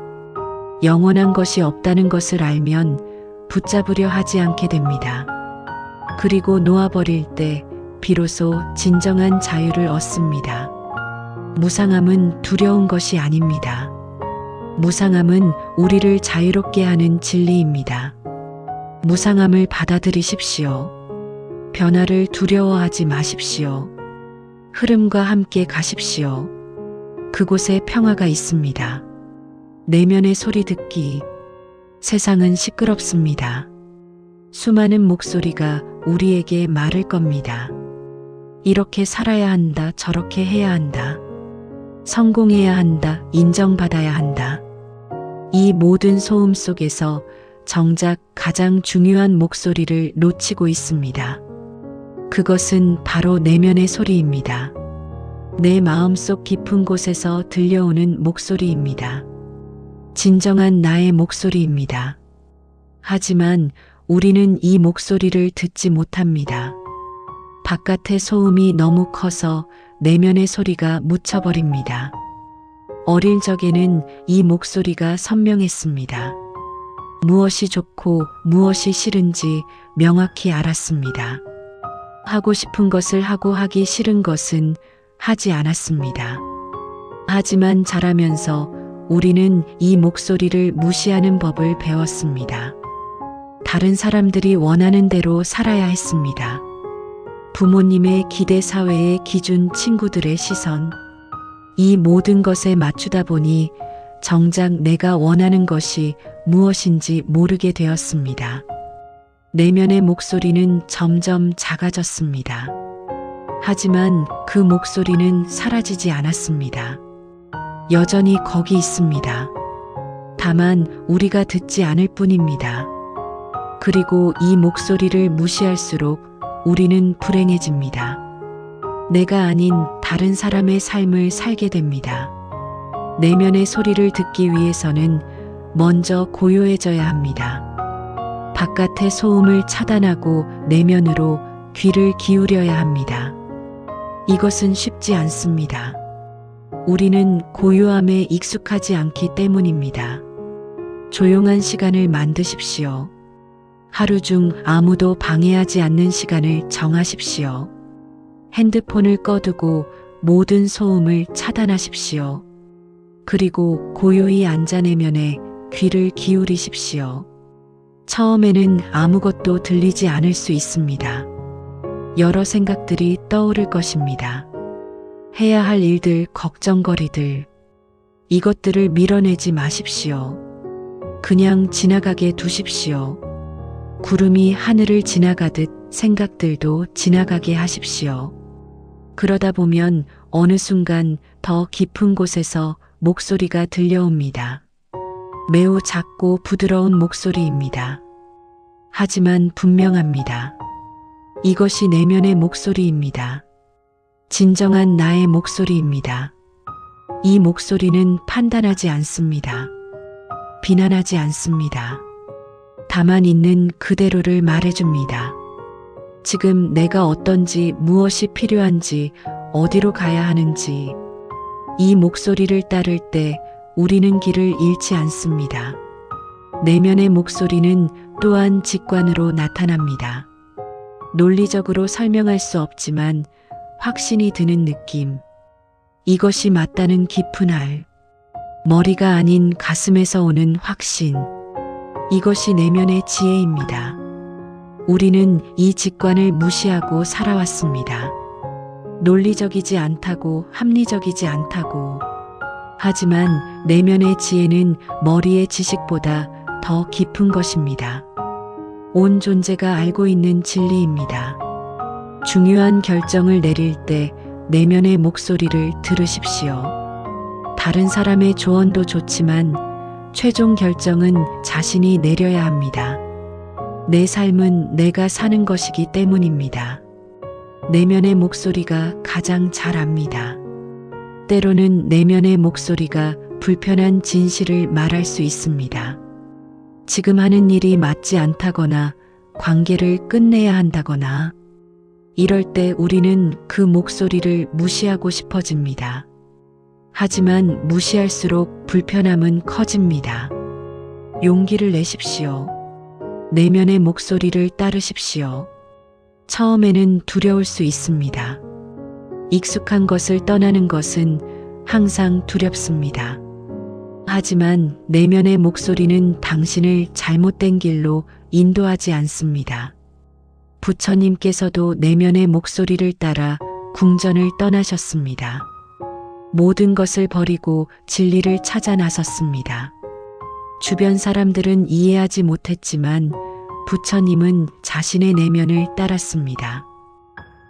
영원한 것이 없다는 것을 알면 붙잡으려 하지 않게 됩니다. 그리고 놓아버릴 때 비로소 진정한 자유를 얻습니다. 무상함은 두려운 것이 아닙니다. 무상함은 우리를 자유롭게 하는 진리입니다. 무상함을 받아들이십시오. 변화를 두려워하지 마십시오. 흐름과 함께 가십시오. 그곳에 평화가 있습니다. 내면의 소리 듣기. 세상은 시끄럽습니다. 수많은 목소리가 우리에게 말을 겁니다. 이렇게 살아야 한다, 저렇게 해야 한다. 성공해야 한다, 인정받아야 한다. 이 모든 소음 속에서 정작 가장 중요한 목소리를 놓치고 있습니다. 그것은 바로 내면의 소리입니다. 내 마음속 깊은 곳에서 들려오는 목소리입니다. 진정한 나의 목소리입니다. 하지만 우리는 이 목소리를 듣지 못합니다. 바깥의 소음이 너무 커서 내면의 소리가 묻혀버립니다. 어릴 적에는 이 목소리가 선명했습니다. 무엇이 좋고 무엇이 싫은지 명확히 알았습니다. 하고 싶은 것을 하고 하기 싫은 것은 하지 않았습니다. 하지만 자라면서 우리는 이 목소리를 무시하는 법을 배웠습니다. 다른 사람들이 원하는 대로 살아야 했습니다. 부모님의 기대, 사회의 기준, 친구들의 시선, 이 모든 것에 맞추다 보니 정작 내가 원하는 것이 무엇인지 모르게 되었습니다. 내면의 목소리는 점점 작아졌습니다. 하지만 그 목소리는 사라지지 않았습니다. 여전히 거기 있습니다. 다만 우리가 듣지 않을 뿐입니다. 그리고 이 목소리를 무시할수록 우리는 불행해집니다. 내가 아닌 다른 사람의 삶을 살게 됩니다. 내면의 소리를 듣기 위해서는 먼저 고요해져야 합니다. 바깥의 소음을 차단하고 내면으로 귀를 기울여야 합니다. 이것은 쉽지 않습니다. 우리는 고요함에 익숙하지 않기 때문입니다. 조용한 시간을 만드십시오. 하루 중 아무도 방해하지 않는 시간을 정하십시오. 핸드폰을 꺼두고 모든 소음을 차단하십시오. 그리고 고요히 앉아 내면에 귀를 기울이십시오. 처음에는 아무것도 들리지 않을 수 있습니다. 여러 생각들이 떠오를 것입니다. 해야 할 일들, 걱정거리들. 이것들을 밀어내지 마십시오. 그냥 지나가게 두십시오. 구름이 하늘을 지나가듯 생각들도 지나가게 하십시오. 그러다 보면 어느 순간 더 깊은 곳에서 목소리가 들려옵니다. 매우 작고 부드러운 목소리입니다. 하지만 분명합니다. 이것이 내면의 목소리입니다. 진정한 나의 목소리입니다. 이 목소리는 판단하지 않습니다. 비난하지 않습니다. 다만 있는 그대로를 말해줍니다. 지금 내가 어떤지, 무엇이 필요한지, 어디로 가야 하는지. 이 목소리를 따를 때 우리는 길을 잃지 않습니다. 내면의 목소리는 또한 직관으로 나타납니다. 논리적으로 설명할 수 없지만 확신이 드는 느낌. 이것이 맞다는 깊은 알. 머리가 아닌 가슴에서 오는 확신. 이것이 내면의 지혜입니다. 우리는 이 직관을 무시하고 살아왔습니다. 논리적이지 않다고, 합리적이지 않다고. 하지만 내면의 지혜는 머리의 지식보다 더 깊은 것입니다. 온 존재가 알고 있는 진리입니다. 중요한 결정을 내릴 때 내면의 목소리를 들으십시오. 다른 사람의 조언도 좋지만 최종 결정은 자신이 내려야 합니다. 내 삶은 내가 사는 것이기 때문입니다. 내면의 목소리가 가장 잘 압니다. 때로는 내면의 목소리가 불편한 진실을 말할 수 있습니다. 지금 하는 일이 맞지 않다거나 관계를 끝내야 한다거나 이럴 때 우리는 그 목소리를 무시하고 싶어집니다. 하지만 무시할수록 불편함은 커집니다. 용기를 내십시오. 내면의 목소리를 따르십시오. 처음에는 두려울 수 있습니다. 익숙한 것을 떠나는 것은 항상 두렵습니다. 하지만 내면의 목소리는 당신을 잘못된 길로 인도하지 않습니다. 부처님께서도 내면의 목소리를 따라 궁전을 떠나셨습니다. 모든 것을 버리고 진리를 찾아 나섰습니다. 주변 사람들은 이해하지 못했지만 부처님은 자신의 내면을 따랐습니다.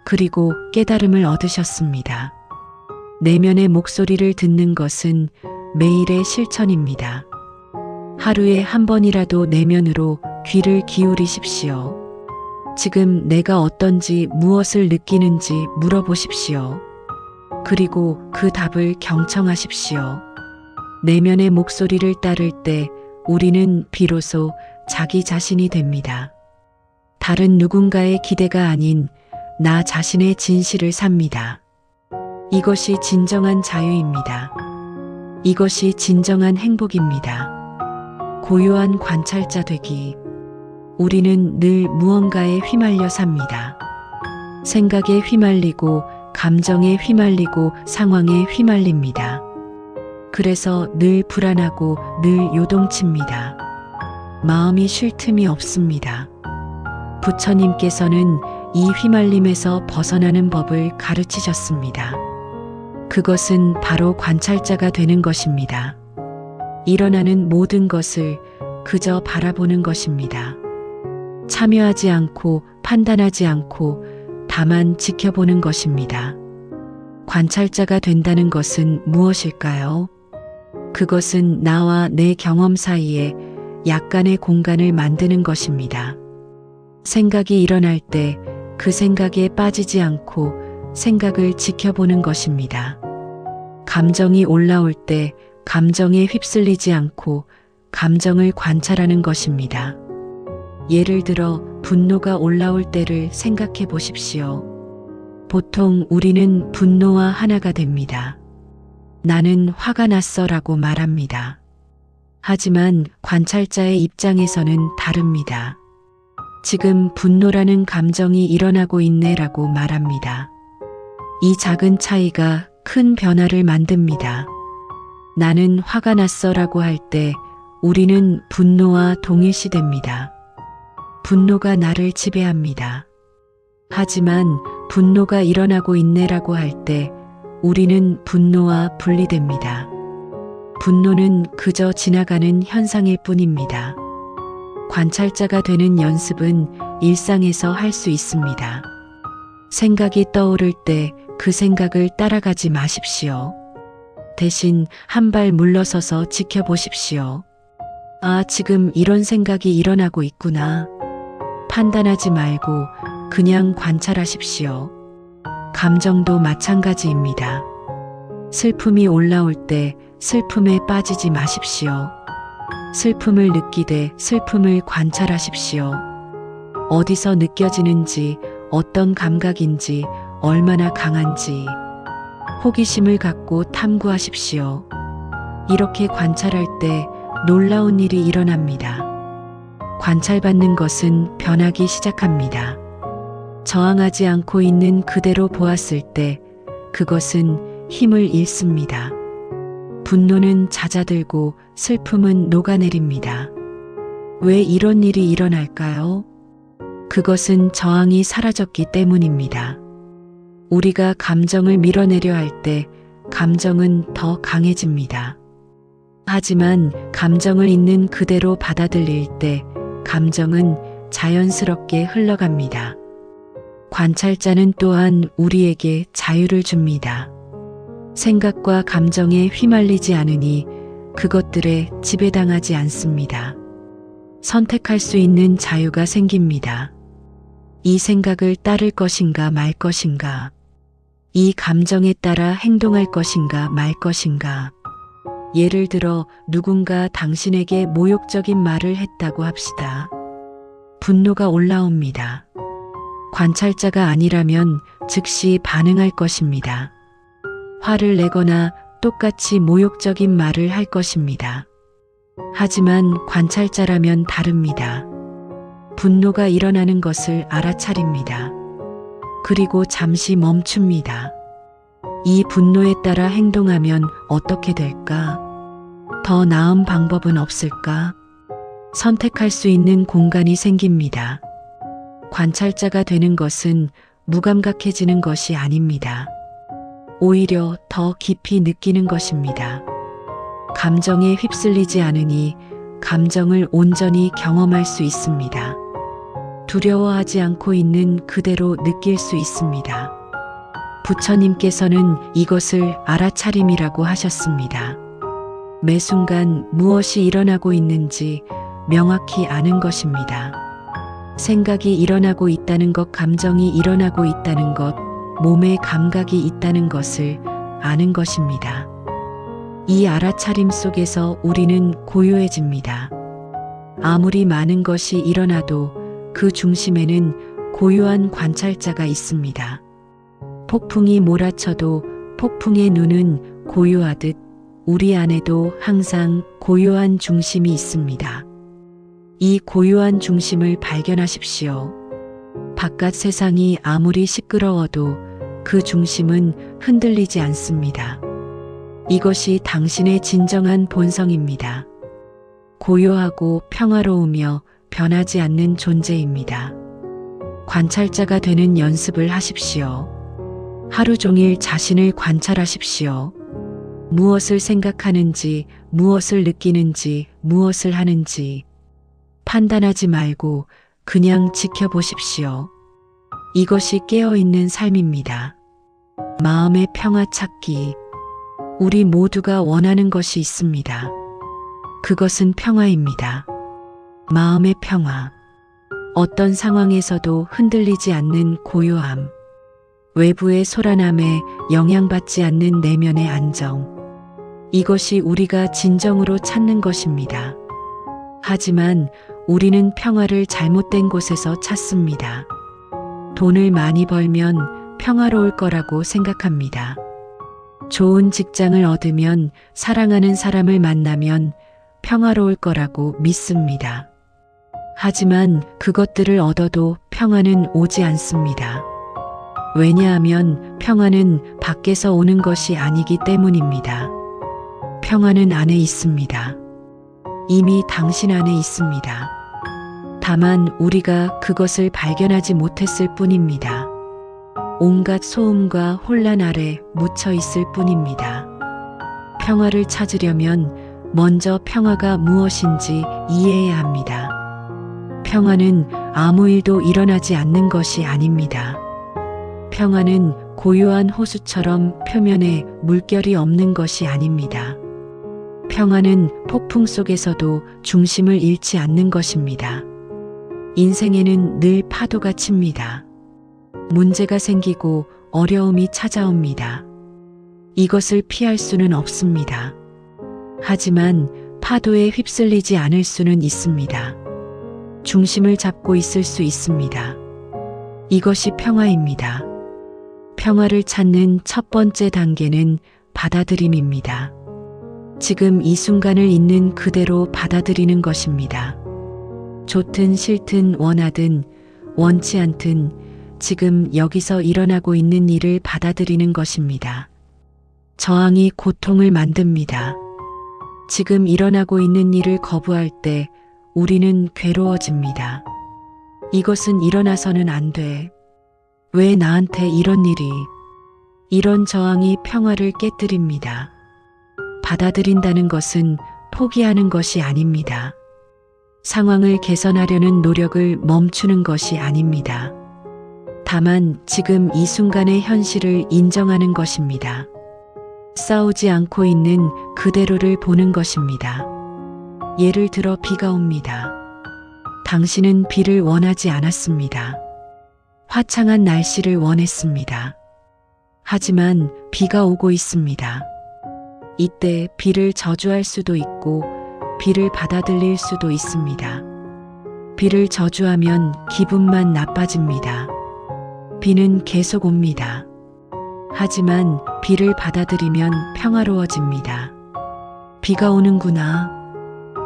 그리고 깨달음을 얻으셨습니다. 내면의 목소리를 듣는 것은 매일의 실천입니다. 하루에 한 번이라도 내면으로 귀를 기울이십시오. 지금 내가 어떤지 무엇을 느끼는지 물어보십시오. 그리고 그 답을 경청하십시오. 내면의 목소리를 따를 때 우리는 비로소 자기 자신이 됩니다. 다른 누군가의 기대가 아닌 나 자신의 진실을 삽니다. 이것이 진정한 자유입니다. 이것이 진정한 행복입니다. 고요한 관찰자 되기. 우리는 늘 무언가에 휘말려 삽니다. 생각에 휘말리고 감정에 휘말리고 상황에 휘말립니다. 그래서 늘 불안하고 늘 요동칩니다. 마음이 쉴 틈이 없습니다. 부처님께서는 이 휘말림에서 벗어나는 법을 가르치셨습니다. 그것은 바로 관찰자가 되는 것입니다. 일어나는 모든 것을 그저 바라보는 것입니다. 참여하지 않고 판단하지 않고 다만 지켜보는 것입니다. 관찰자가 된다는 것은 무엇일까요? 그것은 나와 내 경험 사이에 약간의 공간을 만드는 것입니다. 생각이 일어날 때 그 생각에 빠지지 않고 생각을 지켜보는 것입니다. 감정이 올라올 때 감정에 휩쓸리지 않고 감정을 관찰하는 것입니다. 예를 들어 분노가 올라올 때를 생각해 보십시오. 보통 우리는 분노와 하나가 됩니다. 나는 화가 났어라고 말합니다. 하지만 관찰자의 입장에서는 다릅니다. 지금 분노라는 감정이 일어나고 있네라고 말합니다. 이 작은 차이가 큰 변화를 만듭니다. 나는 화가 났어라고 할 때 우리는 분노와 동일시됩니다. 분노가 나를 지배합니다. 하지만 분노가 일어나고 있네라고 할 때 우리는 분노와 분리됩니다. 분노는 그저 지나가는 현상일 뿐입니다. 관찰자가 되는 연습은 일상에서 할 수 있습니다. 생각이 떠오를 때 그 생각을 따라가지 마십시오. 대신 한 발 물러서서 지켜보십시오. 아, 지금 이런 생각이 일어나고 있구나. 판단하지 말고 그냥 관찰하십시오. 감정도 마찬가지입니다. 슬픔이 올라올 때 슬픔에 빠지지 마십시오. 슬픔을 느끼되 슬픔을 관찰하십시오. 어디서 느껴지는지, 어떤 감각인지, 얼마나 강한지 호기심을 갖고 탐구하십시오. 이렇게 관찰할 때 놀라운 일이 일어납니다. 관찰받는 것은 변하기 시작합니다. 저항하지 않고 있는 그대로 보았을 때 그것은 힘을 잃습니다. 분노는 잦아들고 슬픔은 녹아내립니다. 왜 이런 일이 일어날까요? 그것은 저항이 사라졌기 때문입니다. 우리가 감정을 밀어내려 할 때 감정은 더 강해집니다. 하지만 감정을 있는 그대로 받아들일 때 감정은 자연스럽게 흘러갑니다. 관찰자는 또한 우리에게 자유를 줍니다. 생각과 감정에 휘말리지 않으니 그것들에 지배당하지 않습니다. 선택할 수 있는 자유가 생깁니다. 이 생각을 따를 것인가 말 것인가, 이 감정에 따라 행동할 것인가 말 것인가. 예를 들어 누군가 당신에게 모욕적인 말을 했다고 합시다. 분노가 올라옵니다. 관찰자가 아니라면 즉시 반응할 것입니다. 화를 내거나 똑같이 모욕적인 말을 할 것입니다. 하지만 관찰자라면 다릅니다. 분노가 일어나는 것을 알아차립니다. 그리고 잠시 멈춥니다. 이 분노에 따라 행동하면 어떻게 될까? 더 나은 방법은 없을까? 선택할 수 있는 공간이 생깁니다. 관찰자가 되는 것은 무감각해지는 것이 아닙니다. 오히려 더 깊이 느끼는 것입니다. 감정에 휩쓸리지 않으니 감정을 온전히 경험할 수 있습니다. 두려워하지 않고 있는 그대로 느낄 수 있습니다. 부처님께서는 이것을 알아차림이라고 하셨습니다. 매 순간 무엇이 일어나고 있는지 명확히 아는 것입니다. 생각이 일어나고 있다는 것, 감정이 일어나고 있다는 것, 몸의 감각이 있다는 것을 아는 것입니다. 이 알아차림 속에서 우리는 고요해집니다. 아무리 많은 것이 일어나도 그 중심에는 고요한 관찰자가 있습니다. 폭풍이 몰아쳐도 폭풍의 눈은 고요하듯 우리 안에도 항상 고요한 중심이 있습니다. 이 고요한 중심을 발견하십시오. 바깥 세상이 아무리 시끄러워도 그 중심은 흔들리지 않습니다. 이것이 당신의 진정한 본성입니다. 고요하고 평화로우며 변하지 않는 존재입니다. 관찰자가 되는 연습을 하십시오. 하루 종일 자신을 관찰하십시오. 무엇을 생각하는지, 무엇을 느끼는지, 무엇을 하는지 판단하지 말고 그냥 지켜보십시오. 이것이 깨어있는 삶입니다. 마음의 평화 찾기. 우리 모두가 원하는 것이 있습니다. 그것은 평화입니다. 마음의 평화. 어떤 상황에서도 흔들리지 않는 고요함. 외부의 소란함에 영향받지 않는 내면의 안정. 이것이 우리가 진정으로 찾는 것입니다. 하지만 우리는 평화를 잘못된 곳에서 찾습니다. 돈을 많이 벌면 평화로울 거라고 생각합니다. 좋은 직장을 얻으면, 사랑하는 사람을 만나면 평화로울 거라고 믿습니다. 하지만 그것들을 얻어도 평화는 오지 않습니다. 왜냐하면 평화는 밖에서 오는 것이 아니기 때문입니다. 평화는 안에 있습니다. 이미 당신 안에 있습니다. 다만 우리가 그것을 발견하지 못했을 뿐입니다. 온갖 소음과 혼란 아래 묻혀 있을 뿐입니다. 평화를 찾으려면 먼저 평화가 무엇인지 이해해야 합니다. 평화는 아무 일도 일어나지 않는 것이 아닙니다. 평화는 고요한 호수처럼 표면에 물결이 없는 것이 아닙니다. 평화는 폭풍 속에서도 중심을 잃지 않는 것입니다. 인생에는 늘 파도가 칩니다. 문제가 생기고 어려움이 찾아옵니다. 이것을 피할 수는 없습니다. 하지만 파도에 휩쓸리지 않을 수는 있습니다. 중심을 잡고 있을 수 있습니다. 이것이 평화입니다. 평화를 찾는 첫 번째 단계는 받아들임입니다. 지금 이 순간을 있는 그대로 받아들이는 것입니다. 좋든 싫든 원하든 원치 않든 지금 여기서 일어나고 있는 일을 받아들이는 것입니다. 저항이 고통을 만듭니다. 지금 일어나고 있는 일을 거부할 때 우리는 괴로워집니다. 이것은 일어나서는 안 돼. 왜 나한테 이런 일이? 이런 저항이 평화를 깨뜨립니다. 받아들인다는 것은 포기하는 것이 아닙니다. 상황을 개선하려는 노력을 멈추는 것이 아닙니다. 다만 지금 이 순간의 현실을 인정하는 것입니다. 싸우지 않고 있는 그대로를 보는 것입니다. 예를 들어 비가 옵니다. 당신은 비를 원하지 않았습니다. 화창한 날씨를 원했습니다. 하지만 비가 오고 있습니다. 이때 비를 저주할 수도 있고 비를 받아들일 수도 있습니다. 비를 저주하면 기분만 나빠집니다. 비는 계속 옵니다. 하지만 비를 받아들이면 평화로워집니다. 비가 오는구나.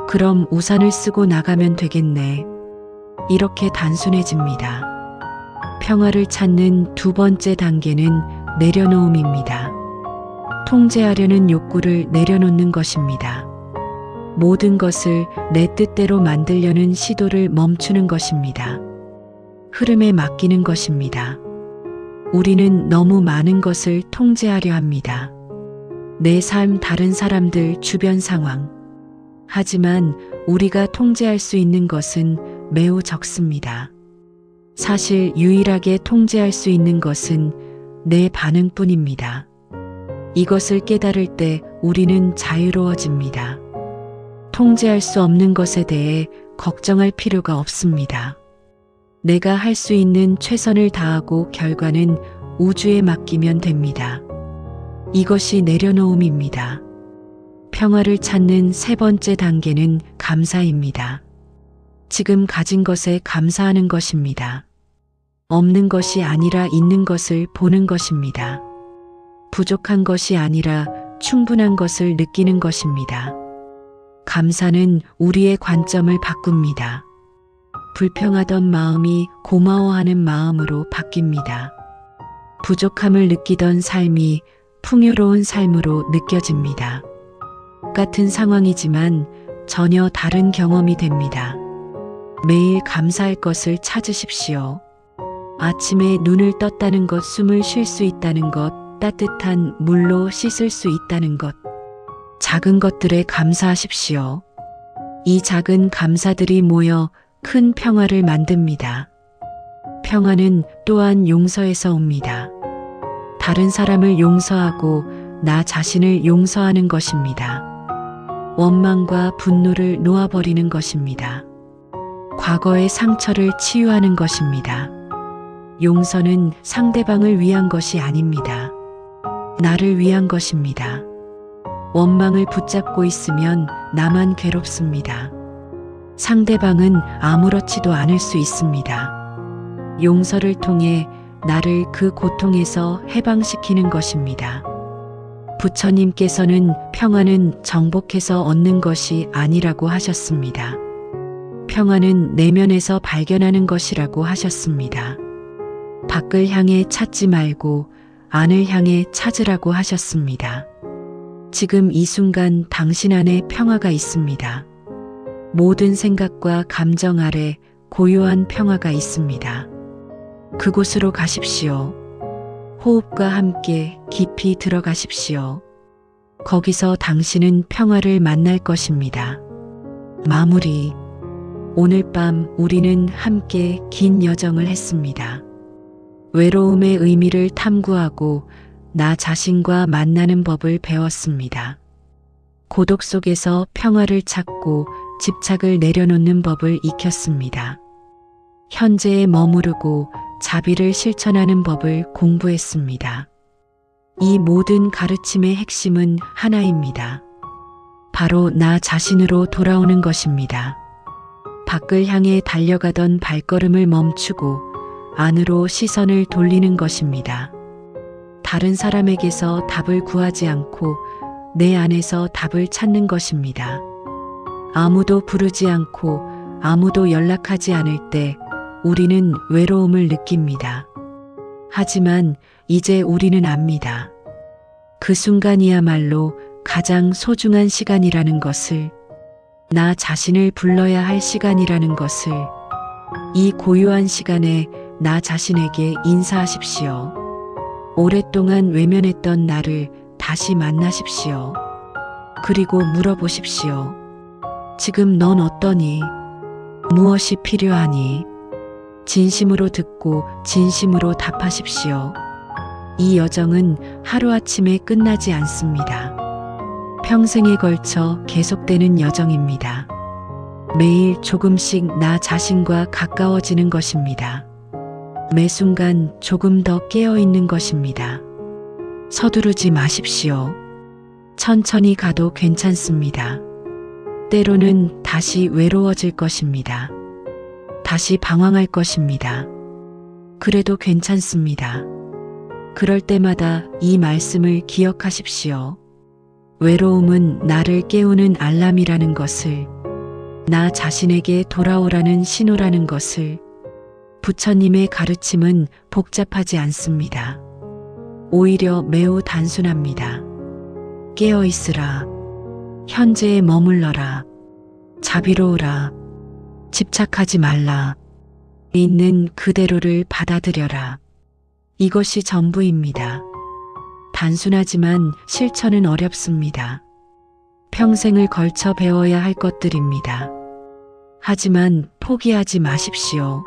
그럼 우산을 쓰고 나가면 되겠네. 이렇게 단순해집니다. 평화를 찾는 두 번째 단계는 내려놓음입니다. 통제하려는 욕구를 내려놓는 것입니다. 모든 것을 내 뜻대로 만들려는 시도를 멈추는 것입니다. 흐름에 맡기는 것입니다. 우리는 너무 많은 것을 통제하려 합니다. 내 삶, 다른 사람들, 주변 상황. 하지만 우리가 통제할 수 있는 것은 매우 적습니다. 사실 유일하게 통제할 수 있는 것은 내 반응뿐입니다. 이것을 깨달을 때 우리는 자유로워집니다. 통제할 수 없는 것에 대해 걱정할 필요가 없습니다. 내가 할 수 있는 최선을 다하고 결과는 우주에 맡기면 됩니다. 이것이 내려놓음입니다. 평화를 찾는 세 번째 단계는 감사입니다. 지금 가진 것에 감사하는 것입니다. 없는 것이 아니라 있는 것을 보는 것입니다. 부족한 것이 아니라 충분한 것을 느끼는 것입니다. 감사는 우리의 관점을 바꿉니다. 불평하던 마음이 고마워하는 마음으로 바뀝니다. 부족함을 느끼던 삶이 풍요로운 삶으로 느껴집니다. 같은 상황이지만 전혀 다른 경험이 됩니다. 매일 감사할 것을 찾으십시오. 아침에 눈을 떴다는 것, 숨을 쉴 수 있다는 것, 따뜻한 물로 씻을 수 있다는 것. 작은 것들에 감사하십시오. 이 작은 감사들이 모여 큰 평화를 만듭니다. 평화는 또한 용서에서 옵니다. 다른 사람을 용서하고 나 자신을 용서하는 것입니다. 원망과 분노를 놓아버리는 것입니다. 과거의 상처를 치유하는 것입니다. 용서는 상대방을 위한 것이 아닙니다. 나를 위한 것입니다. 원망을 붙잡고 있으면 나만 괴롭습니다. 상대방은 아무렇지도 않을 수 있습니다. 용서를 통해 나를 그 고통에서 해방시키는 것입니다. 부처님께서는 평화는 정복해서 얻는 것이 아니라고 하셨습니다. 평화는 내면에서 발견하는 것이라고 하셨습니다. 밖을 향해 찾지 말고 안을 향해 찾으라고 하셨습니다. 지금 이 순간 당신 안에 평화가 있습니다. 모든 생각과 감정 아래 고요한 평화가 있습니다. 그곳으로 가십시오. 호흡과 함께 깊이 들어가십시오. 거기서 당신은 평화를 만날 것입니다. 마무리. 오늘 밤 우리는 함께 긴 여정을 했습니다. 외로움의 의미를 탐구하고 나 자신과 만나는 법을 배웠습니다. 고독 속에서 평화를 찾고 집착을 내려놓는 법을 익혔습니다. 현재에 머무르고 자비를 실천하는 법을 공부했습니다. 이 모든 가르침의 핵심은 하나입니다. 바로 나 자신으로 돌아오는 것입니다. 밖을 향해 달려가던 발걸음을 멈추고 안으로 시선을 돌리는 것입니다. 다른 사람에게서 답을 구하지 않고 내 안에서 답을 찾는 것입니다. 아무도 부르지 않고 아무도 연락하지 않을 때 우리는 외로움을 느낍니다. 하지만 이제 우리는 압니다. 그 순간이야말로 가장 소중한 시간이라는 것을, 나 자신을 불러야 할 시간이라는 것을, 이 고요한 시간에 나 자신에게 인사하십시오. 오랫동안 외면했던 나를 다시 만나십시오. 그리고 물어보십시오. 지금 넌 어떠니? 무엇이 필요하니? 진심으로 듣고 진심으로 답하십시오. 이 여정은 하루아침에 끝나지 않습니다. 평생에 걸쳐 계속되는 여정입니다. 매일 조금씩 나 자신과 가까워지는 것입니다. 매 순간 조금 더 깨어 있는 것입니다. 서두르지 마십시오. 천천히 가도 괜찮습니다. 때로는 다시 외로워질 것입니다. 다시 방황할 것입니다. 그래도 괜찮습니다. 그럴 때마다 이 말씀을 기억하십시오. 외로움은 나를 깨우는 알람이라는 것을, 나 자신에게 돌아오라는 신호라는 것을. 부처님의 가르침은 복잡하지 않습니다. 오히려 매우 단순합니다. 깨어 있으라. 현재에 머물러라. 자비로우라. 집착하지 말라. 있는 그대로를 받아들여라. 이것이 전부입니다. 단순하지만 실천은 어렵습니다. 평생을 걸쳐 배워야 할 것들입니다. 하지만 포기하지 마십시오.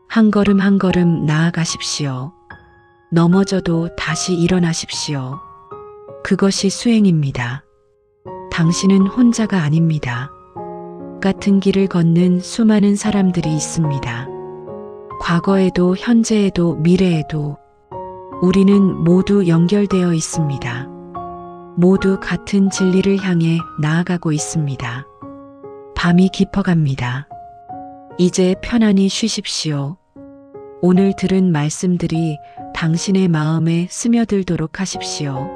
한 걸음 한 걸음 나아가십시오. 넘어져도 다시 일어나십시오. 그것이 수행입니다. 당신은 혼자가 아닙니다. 같은 길을 걷는 수많은 사람들이 있습니다. 과거에도 현재에도 미래에도 우리는 모두 연결되어 있습니다. 모두 같은 진리를 향해 나아가고 있습니다. 밤이 깊어갑니다. 이제 편안히 쉬십시오. 오늘 들은 말씀들이 당신의 마음에 스며들도록 하십시오.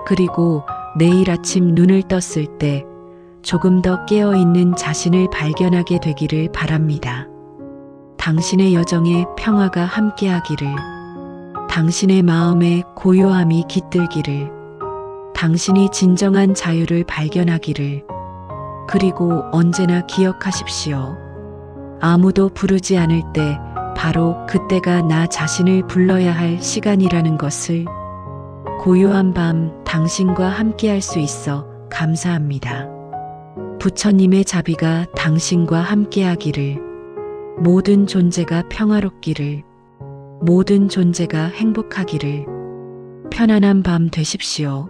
그리고 내일 아침 눈을 떴을 때 조금 더 깨어있는 자신을 발견하게 되기를 바랍니다. 당신의 여정에 평화가 함께하기를, 당신의 마음에 고요함이 깃들기를, 당신이 진정한 자유를 발견하기를. 그리고 언제나 기억하십시오. 아무도 부르지 않을 때 바로 그때가 나 자신을 불러야 할 시간이라는 것을. 고요한 밤 당신과 함께할 수 있어 감사합니다. 부처님의 자비가 당신과 함께하기를. 모든 존재가 평화롭기를. 모든 존재가 행복하기를. 편안한 밤 되십시오.